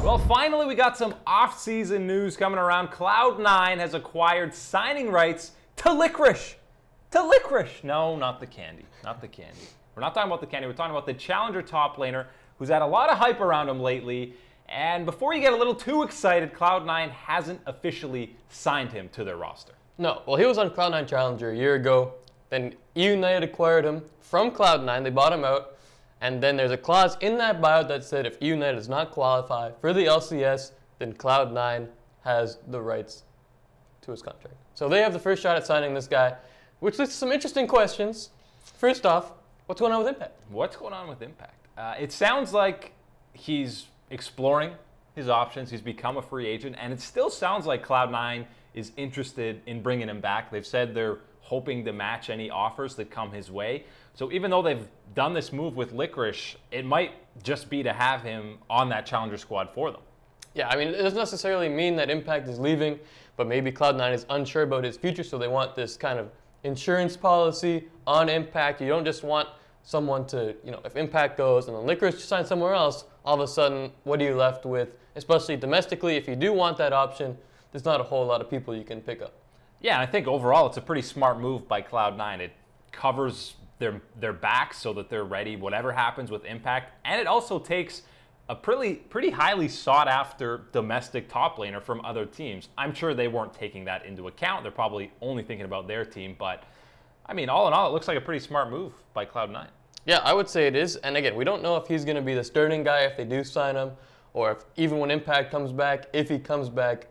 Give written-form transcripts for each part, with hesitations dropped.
Well, finally we got some off-season news coming around. Cloud9 has acquired signing rights to Licorice. To Licorice. No, not the candy. Not the candy. We're not talking about the candy. We're talking about the challenger top laner who's had a lot of hype around him lately. And before you get a little too excited, Cloud9 hasn't officially signed him to their roster. No, well, he was on Cloud9 Challenger a year ago. Then EUnited acquired him from Cloud9. They bought him out. And then there's a clause in that buyout that said if EUnited does not qualify for the LCS, then Cloud9 has the rights to his contract. So they have the first shot at signing this guy, which leads to some interesting questions. First off, what's going on with Impact? What's going on with Impact? It sounds like he's exploring his options. He's become a free agent, and it still sounds like Cloud9 is interested in bringing him back. They've said they're hoping to match any offers that come his way. So even though they've done this move with Licorice, it might just be to have him on that challenger squad for them. Yeah, I mean, it doesn't necessarily mean that Impact is leaving, but maybe Cloud9 is unsure about his future, so they want this kind of insurance policy on Impact. You don't just want someone to, if Impact goes and then Licorice signs somewhere else, all of a sudden, what are you left with? Especially domestically, if you do want that option, there's not a whole lot of people you can pick up. Yeah, and I think overall it's a pretty smart move by Cloud9. It covers their backs so that they're ready whatever happens with Impact, and it also takes a pretty highly sought after domestic top laner from other teams. I'm sure they weren't taking that into account. They're probably only thinking about their team, but I mean, all in all, it looks like a pretty smart move by Cloud9. Yeah, I would say it is. And again, we don't know if he's going to be the starting guy if they do sign him, or if even when Impact comes back, if he comes back,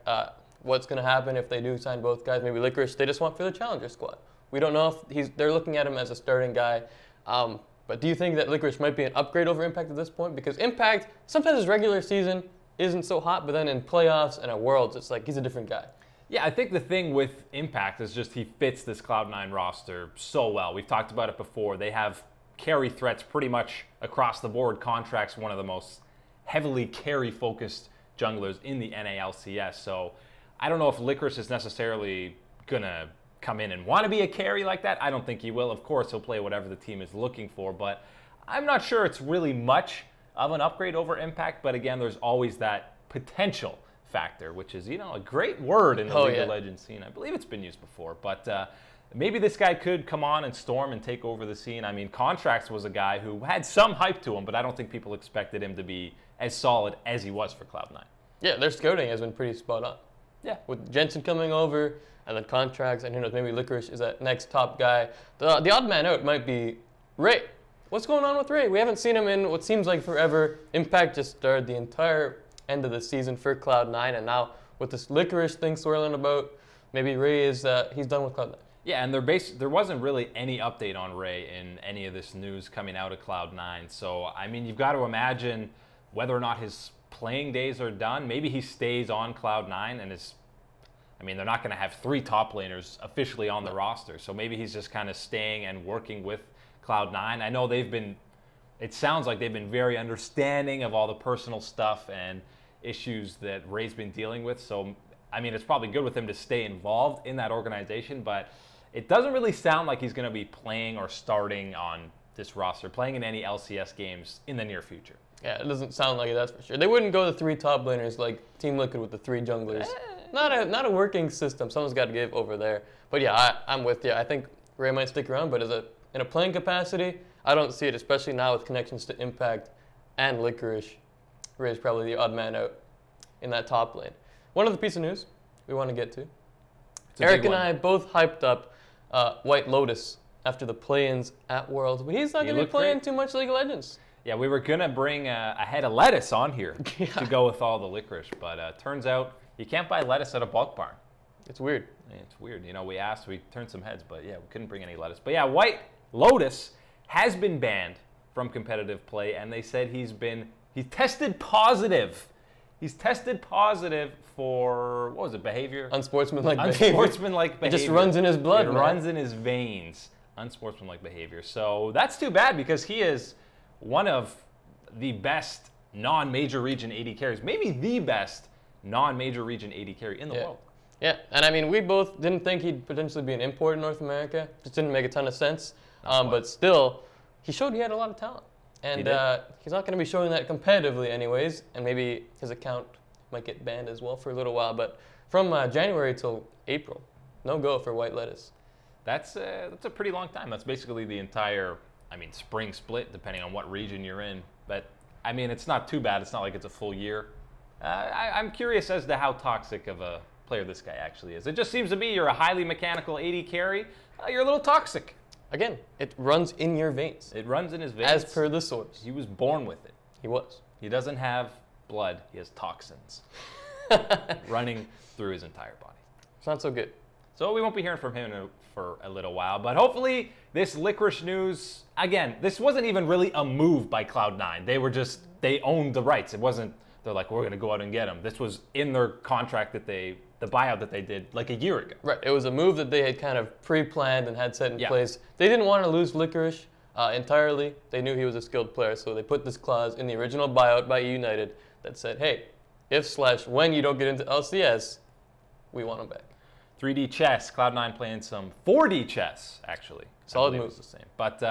what's going to happen if they do sign both guys. Maybe Licorice, they just want for the challenger squad. We don't know if they're looking at him as a starting guy. But do you think that Licorice might be an upgrade over Impact at this point? Because Impact, sometimes his regular season isn't so hot, but then in playoffs and at Worlds, it's like he's a different guy. Yeah, I think the thing with Impact is just he fits this Cloud9 roster so well. We've talked about it before. They have carry threats pretty much across the board. Contract's one of the most heavily carry-focused junglers in the NALCS. So I don't know if Licorice is necessarily going to come in and want to be a carry like that. I don't think he will. Of course, he'll play whatever the team is looking for, but I'm not sure it's really much of an upgrade over Impact. But again, there's always that potential factor, which is, a great word in the League of Legends scene. I believe it's been used before, but maybe this guy could come on and storm and take over the scene. I mean, Contracts was a guy who had some hype to him, but I don't think people expected him to be as solid as he was for Cloud9. Yeah, their scouting has been pretty spot on. Yeah, with Jensen coming over, and then Contracts, and who knows, maybe Licorice is that next top guy. The odd man out might be Ray. What's going on with Ray? We haven't seen him in what seems like forever. Impact just started the entire end of the season for Cloud9, and now with this Licorice thing swirling about, maybe Ray is he's done with Cloud9. Yeah, and there wasn't really any update on Ray in any of this news coming out of Cloud9. So, I mean, you've got to imagine whether or not his playing days are done. Maybe he stays on Cloud9 and is, I mean, they're not going to have 3 top laners officially on the roster. So maybe he's just kind of staying and working with Cloud9. I know it sounds like they've been very understanding of all the personal stuff and issues that Ray's been dealing with. So, I mean, it's probably good with him to stay involved in that organization, but it doesn't really sound like he's going to be playing or starting on this roster, playing in any LCS games in the near future. Yeah, it doesn't sound like it, that's for sure. They wouldn't go the 3 top laners like Team Liquid with the 3 junglers. Not a working system. Someone's got to give over there. But yeah, I'm with you. I think Ray might stick around, but in a playing capacity, I don't see it, especially now with connections to Impact and Licorice. Ray's probably the odd man out in that top lane. One other piece of news we want to get to. Eric and I both hyped up WhiteLotus after the play-ins at Worlds, but he's not going to be playing too much League of Legends. Yeah, we were going to bring a head of lettuce on here to go with all the Licorice, but turns out you can't buy lettuce at a bulk barn. It's weird. Yeah, it's weird. We turned some heads, but yeah, we couldn't bring any lettuce. But yeah, WhiteLotus has been banned from competitive play, and they said he tested positive. He's tested positive for, what was it, behavior? Unsportsmanlike behavior. Unsportsmanlike behavior. It just runs in his blood, It runs in his veins. Unsportsmanlike behavior. So that's too bad because he is one of the best non-major region AD carries. Maybe the best non-major region AD carry in the world. Yeah, and I mean, we both didn't think he'd potentially be an import in North America. Just didn't make a ton of sense. But still, he showed he had a lot of talent. And he's not going to be showing that competitively anyways, and maybe his account might get banned as well for a little while. But from January till April, no go for WhiteLotus. That's a pretty long time. That's basically the entire, spring split, depending on what region you're in. But, it's not too bad. It's not like it's a full year. I'm curious as to how toxic of a player this guy actually is. It just seems to be you're a highly mechanical AD carry. You're a little toxic. Again, it runs in your veins. It runs in his veins. As per the source. He was born with it. He was. He doesn't have blood. He has toxins running through his entire body. It's not so good. So we won't be hearing from him for a little while. But hopefully this Licorice news, again, this wasn't even really a move by Cloud9. They owned the rights. It wasn't, they're like, we're going to go out and get him. This was in their contract the buyout that they did like a year ago. Right. It was a move that they had kind of pre-planned and had set in place. They didn't want to lose Licorice entirely. They knew he was a skilled player, so they put this clause in the original buyout by EUnited that said, hey, if/when you don't get into LCS, we want him back. 3D chess. Cloud9 playing some 4D chess, actually. Solid move. The same. But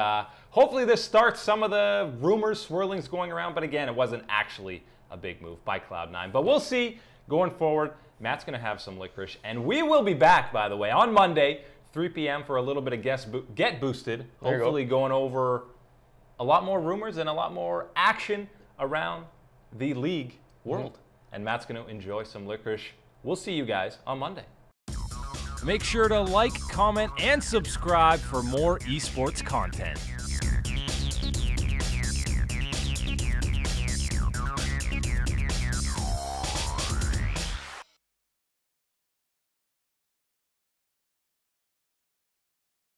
hopefully this starts some of the rumors, swirlings going around. But again, it wasn't actually a big move by Cloud9. But we'll see going forward. Matt's going to have some Licorice. And we will be back, by the way, on Monday, 3 p.m. for a little bit of Get Boosted. Hopefully going over a lot more rumors and a lot more action around the league world. And Matt's going to enjoy some Licorice. We'll see you guys on Monday. Make sure to like, comment, and subscribe for more esports content.